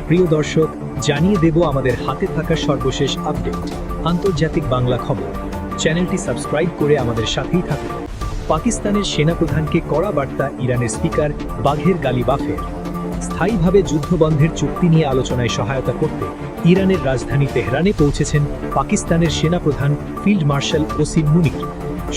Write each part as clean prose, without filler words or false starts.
প্রিয় দর্শক, জানিয়ে দেব আমাদের হাতে থাকা সর্বশেষ আপডেট, আন্তর্জাতিক বাংলা খবর। চ্যানেলটি সাবস্ক্রাইব করে আমাদের সাথেই থাকুন। পাকিস্তানের সেনাপ্রধানকে কড়া বার্তা ইরানের স্পিকার বাঘের গালিবাফের। স্থায়ীভাবে যুদ্ধবন্ধের চুক্তি নিয়ে আলোচনায় সহায়তা করতে ইরানের রাজধানী তেহরানে পৌঁছেছেন পাকিস্তানের সেনাপ্রধান ফিল্ড মার্শাল ওসিম মুনির।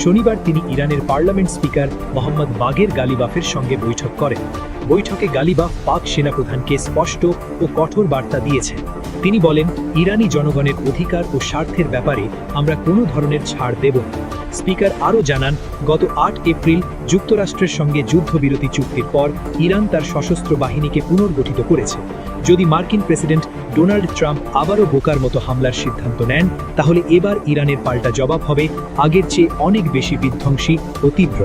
শনিবার তিনি ইরানের পার্লামেন্ট স্পিকার মোহাম্মদ বাঘের গালিবাফের সঙ্গে বৈঠক করেন। বৈঠকে গালিবাফ পাক সেনাপ্রধানকে স্পষ্ট ও কঠোর বার্তা দিয়েছেন। তিনি বলেন, ইরানি জনগণের অধিকার ও স্বার্থের ব্যাপারে আমরা কোনো ধরনের ছাড় দেব না। স্পিকার আরও জানান, গত ৮ এপ্রিল যুক্তরাষ্ট্রের সঙ্গে যুদ্ধবিরতি চুক্তির পর ইরান তার সশস্ত্র বাহিনীকে পুনর্গঠিত করেছে। যদি মার্কিন প্রেসিডেন্ট ডোনাল্ড ট্রাম্প আবারও বোকার মতো হামলার সিদ্ধান্ত নেন, তাহলে এবার ইরানের পাল্টা জবাব হবে আগের চেয়ে অনেক বেশি বিধ্বংসী ও তীব্র।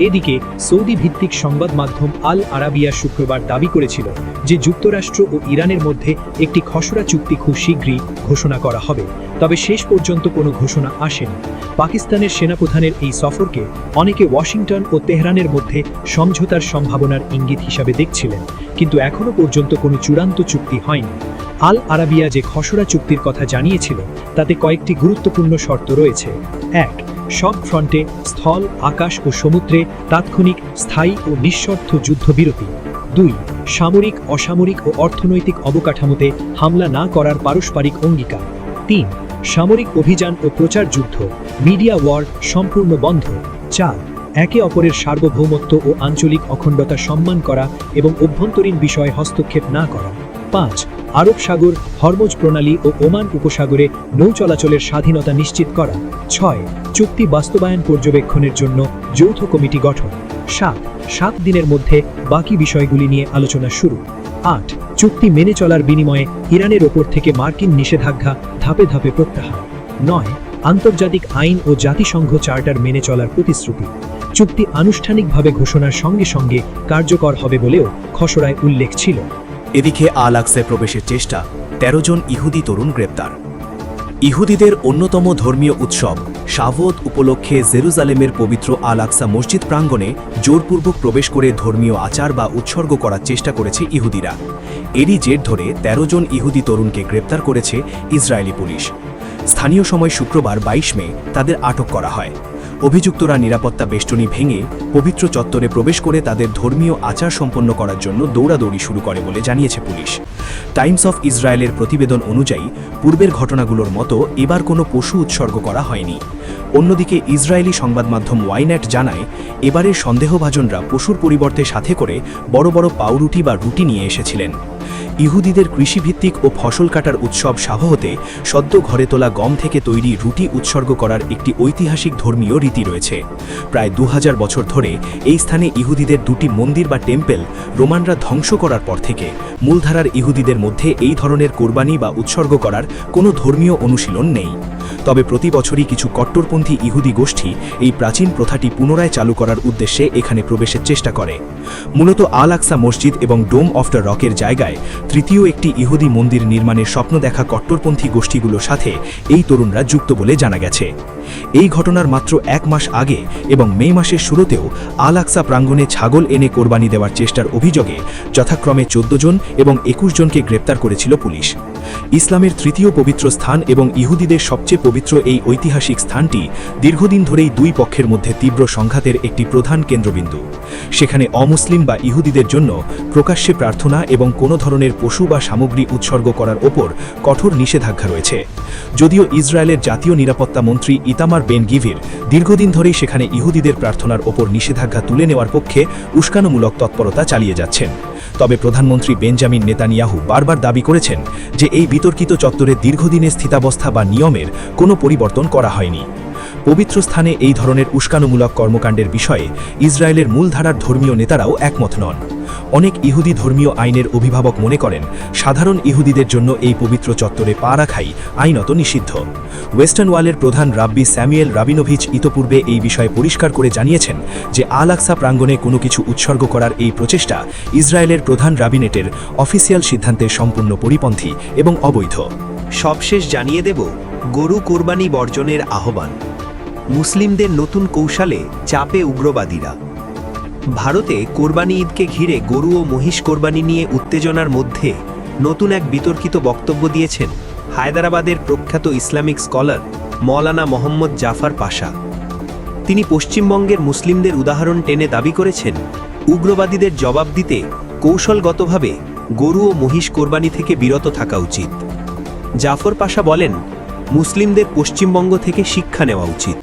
এদিকে সৌদি ভিত্তিক সংবাদ মাধ্যম আল আরাবিয়া শুক্রবার দাবি করেছিল যে যুক্তরাষ্ট্র ও ইরানের মধ্যে একটি খসড়া চুক্তি খুব শীঘ্রই ঘোষণা করা হবে, তবে শেষ পর্যন্ত কোনো ঘোষণা আসেনি। পাকিস্তানের সেনাপ্রধানের এই সফরকে অনেকে ওয়াশিংটন ও তেহরানের মধ্যে সমঝোতার সম্ভাবনার ইঙ্গিত হিসাবে দেখছিলেন, কিন্তু এখনও পর্যন্ত কোনো চূড়ান্ত চুক্তি হয়নি। আল আরাবিয়া যে খসড়া চুক্তির কথা জানিয়েছিল তাতে কয়েকটি গুরুত্বপূর্ণ শর্ত রয়েছে। ১. সব ফ্রন্টে স্থল, আকাশ ও সমুদ্রে তাৎক্ষণিক, স্থায়ী ও নিঃশর্ত যুদ্ধবিরতি। ২. সামরিক, অসামরিক ও অর্থনৈতিক অবকাঠামোতে হামলা না করার পারস্পরিক অঙ্গীকার। ৩. সামরিক অভিযান ও প্রচার যুদ্ধ, মিডিয়া ওয়ার সম্পূর্ণ বন্ধ। ৪. একে অপরের সার্বভৌমত্ব ও আঞ্চলিক অখণ্ডতা সম্মান করা এবং অভ্যন্তরীণ বিষয়ে হস্তক্ষেপ না করা। ৫. আরব সাগর, হরমুজ প্রণালী ও ওমান উপসাগরে নৌ চলাচলের স্বাধীনতা নিশ্চিত করা। ৬. চুক্তি বাস্তবায়ন পর্যবেক্ষণের জন্য যৌথ কমিটি গঠন। ৭ দিনের মধ্যে বাকি বিষয়গুলি নিয়ে আলোচনা শুরু। ৮. চুক্তি মেনে চলার বিনিময়ে ইরানের ওপর থেকে মার্কিন নিষেধাজ্ঞা ধাপে ধাপে প্রত্যাহার। ৯. আন্তর্জাতিক আইন ও জাতিসংঘ চার্টার মেনে চলার প্রতিশ্রুতি। চুক্তি আনুষ্ঠানিকভাবে ঘোষণার সঙ্গে সঙ্গে কার্যকর হবে বলেও খসড়ায় উল্লেখ ছিল। এদিকে আল আকসায় প্রবেশের চেষ্টা, ১৩ জন ইহুদি তরুণ গ্রেপ্তার। ইহুদিদের অন্যতম ধর্মীয় উৎসব শাভোত উপলক্ষে জেরুজালেমের পবিত্র আল আকসা মসজিদ প্রাঙ্গণে জোরপূর্বক প্রবেশ করে ধর্মীয় আচার বা উৎসর্গ করার চেষ্টা করেছে ইহুদিরা। এরই জের ধরে ১৩ জন ইহুদি তরুণকে গ্রেপ্তার করেছে ইসরায়েলি পুলিশ। স্থানীয় সময় শুক্রবার ২২ মে তাদের আটক করা হয়। অভিযুক্তরা নিরাপত্তা বেষ্টনী ভেঙে পবিত্র চত্বরে প্রবেশ করে তাদের ধর্মীয় আচার সম্পন্ন করার জন্য দৌড়াদৌড়ি শুরু করে বলে জানিয়েছে পুলিশ। টাইমস অফ ইসরায়েলের প্রতিবেদন অনুযায়ী পূর্বের ঘটনাগুলোর মতো এবার কোনো পশু উৎসর্গ করা হয়নি। অন্যদিকে ইসরায়েলি সংবাদ মাধ্যম ওয়াইনেট জানায়, এবারের সন্দেহভাজনরা পশুর পরিবর্তে সাথে করে বড় বড় পাউরুটি বা রুটি নিয়ে এসেছিলেন। ইহুদিদের কৃষিভিত্তিক ও ফসল কাটার উৎসব শাভোতে সদ্য ঘরে তোলা গম থেকে তৈরি রুটি উৎসর্গ করার একটি ঐতিহাসিক ধর্মীয় রীতি রয়েছে। প্রায় ২০০০ বছর ধরে এই স্থানে ইহুদিদের দুটি মন্দির বা টেম্পেল রোমানরা ধ্বংস করার পর থেকে মূলধারার ইহুদিদের মধ্যে এই ধরনের কোরবানি বা উৎসর্গ করার কোনো ধর্মীয় অনুশীলন নেই। তবে প্রতি বছরই কিছু কট্টরপন্থী ইহুদি গোষ্ঠী এই প্রাচীন প্রথাটি পুনরায় চালু করার উদ্দেশ্যে এখানে প্রবেশের চেষ্টা করে। মূলত আল আকসা মসজিদ এবং ডোম অফ দ্য রকের জায়গায় তৃতীয় একটি ইহুদি মন্দির নির্মাণের স্বপ্ন দেখা কট্টরপন্থী গোষ্ঠীগুলোর সাথে এই তরুণরা যুক্ত বলে জানা গেছে। এই ঘটনার মাত্র ১ মাস আগে এবং মে মাসের শুরুতেও আল আকসা প্রাঙ্গণে ছাগল এনে কোরবানি দেওয়ার চেষ্টার অভিযোগে যথাক্রমে ১৪ জন এবং ২১ জনকে গ্রেপ্তার করেছিল পুলিশ। ইসলামের তৃতীয় পবিত্র স্থান এবং ইহুদিদের সবচেয়ে পবিত্র এই ঐতিহাসিক স্থানটি দীর্ঘদিন ধরেই দুই পক্ষের মধ্যে তীব্র সংঘাতের একটি প্রধান কেন্দ্রবিন্দু। সেখানে অমুসলিম বা ইহুদিদের জন্য প্রকাশ্যে প্রার্থনা এবং কোনো ধরনের পশু বা সামগ্রী উৎসর্গ করার ওপর কঠোর নিষেধাজ্ঞা রয়েছে। যদিও ইসরায়েলের জাতীয় নিরাপত্তা মন্ত্রী ইতামার বেন গিভির দীর্ঘদিন ধরেই সেখানে ইহুদিদের প্রার্থনার ওপর নিষেধাজ্ঞা তুলে নেওয়ার পক্ষে উস্কানিমূলক তৎপরতা চালিয়ে যাচ্ছেন। তবে প্রধানমন্ত্রী বেঞ্জামিন নেতানিয়াহু বারবার দাবি করেছেন যে এই বিতর্কিত চত্বরে দীর্ঘদিনের স্থিতাবস্থা বা নিয়মের কোনো পরিবর্তন করা হয়নি। পবিত্র স্থানে এই ধরনের উস্কানিমূলক কর্মকাণ্ডের বিষয়ে ইসরায়েলের মূলধারার ধর্মীয় নেতারাও একমত নন। অনেক ইহুদি ধর্মীয় আইনের অভিভাবক মনে করেন সাধারণ ইহুদিদের জন্য এই পবিত্র চত্বরে পা রাখাই আইনত নিষিদ্ধ। ওয়েস্টার্ন ওয়ালের প্রধান রাব্বি স্যামুয়েল রাবিনোভিচ ইতপূর্বে এই বিষয়ে পরিষ্কার করে জানিয়েছেন যে আল আকসা প্রাঙ্গণে কোনো কিছু উৎসর্গ করার এই প্রচেষ্টা ইসরায়েলের প্রধান রাবিনেটের অফিসিয়াল সিদ্ধান্তের সম্পূর্ণ পরিপন্থী এবং অবৈধ। সবশেষ জানিয়ে দেব, গরু কোরবানি বর্জনের আহ্বান। মুসলিমদের নতুন কৌশলে চাপে উগ্রবাদীরা। ভারতে কোরবানি ঈদকে ঘিরে গরু ও মহিষ কোরবানি নিয়ে উত্তেজনার মধ্যে নতুন এক বিতর্কিত বক্তব্য দিয়েছেন হায়দ্রাবাদের প্রখ্যাত ইসলামিক স্কলার মৌলানা মোহাম্মদ জাফর পাশা। তিনি পশ্চিমবঙ্গের মুসলিমদের উদাহরণ টেনে দাবি করেছেন, উগ্রবাদীদের জবাব দিতে কৌশলগতভাবে গরু ও মহিষ কোরবানি থেকে বিরত থাকা উচিত। জাফর পাশা বলেন, মুসলিমদের পশ্চিমবঙ্গ থেকে শিক্ষা নেওয়া উচিত।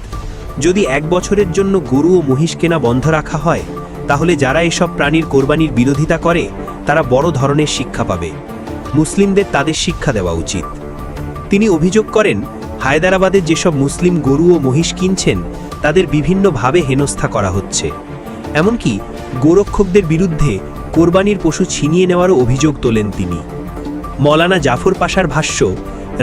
যদি 1 বছরের জন্য গরু ও মহিষ কেনা বন্ধ রাখা হয়, তাহলে যারা এসব প্রাণীর কোরবানির বিরোধিতা করে তারা বড় ধরনের শিক্ষা পাবে। মুসলিমদের তাদের শিক্ষা দেওয়া উচিত। তিনি অভিযোগ করেন, হায়দ্রাবাদের যেসব মুসলিম গরু ও মহিষ কিনছেন তাদের বিভিন্নভাবে হেনস্থা করা হচ্ছে। এমনকি গোরক্ষকদের বিরুদ্ধে কোরবানির পশু ছিনিয়ে নেওয়ারও অভিযোগ তোলেন তিনি। মৌলানা জাফর পাশার ভাষ্য,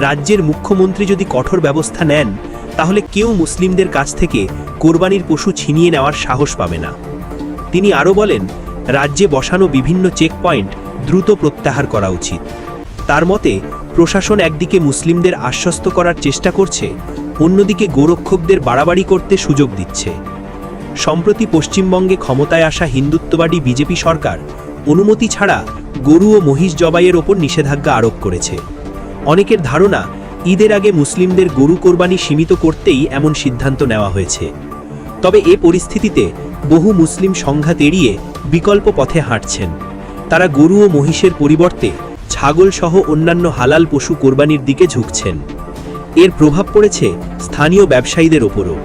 রাজ্যের মুখ্যমন্ত্রী যদি কঠোর ব্যবস্থা নেন তাহলে কেউ মুসলিমদের কাছ থেকে কোরবানির পশু ছিনিয়ে নেওয়ার সাহস পাবে না। তিনি আরও বলেন, রাজ্যে বসানো বিভিন্ন চেকপয়েন্ট দ্রুত প্রত্যাহার করা উচিত। তার মতে, প্রশাসন একদিকে মুসলিমদের আশ্বস্ত করার চেষ্টা করছে, অন্যদিকে গোরক্ষকদের বাড়াবাড়ি করতে সুযোগ দিচ্ছে। সম্প্রতি পশ্চিমবঙ্গে ক্ষমতায় আসা হিন্দুত্ববাদী বিজেপি সরকার অনুমতি ছাড়া গরু ও মহিষ জবাইয়ের ওপর নিষেধাজ্ঞা আরোপ করেছে। অনেকের ধারণা, ঈদের আগে মুসলিমদের গরু কোরবানি সীমিত করতেই এমন সিদ্ধান্ত নেওয়া হয়েছে। তবে এ পরিস্থিতিতে বহু মুসলিম সংঘাত এড়িয়ে বিকল্প পথে হাঁটছেন। তারা গরু ও মহিষের পরিবর্তে ছাগল সহ অন্যান্য হালাল পশু কোরবানির দিকে ঝুঁকছেন। এর প্রভাব পড়েছে স্থানীয় ব্যবসায়ীদের ওপরও।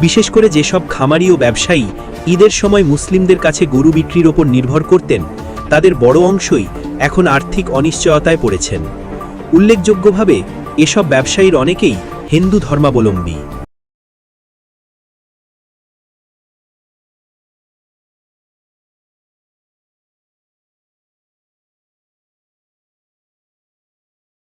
বিশেষ করে যেসব খামারি ও ব্যবসায়ী ঈদের সময় মুসলিমদের কাছে গরু বিক্রির ওপর নির্ভর করতেন, তাদের বড় অংশই এখন আর্থিক অনিশ্চয়তায় পড়েছেন। উল্লেখযোগ্যভাবে এসব ব্যবসায়ীর অনেকেই হিন্দু ধর্মাবলম্বী।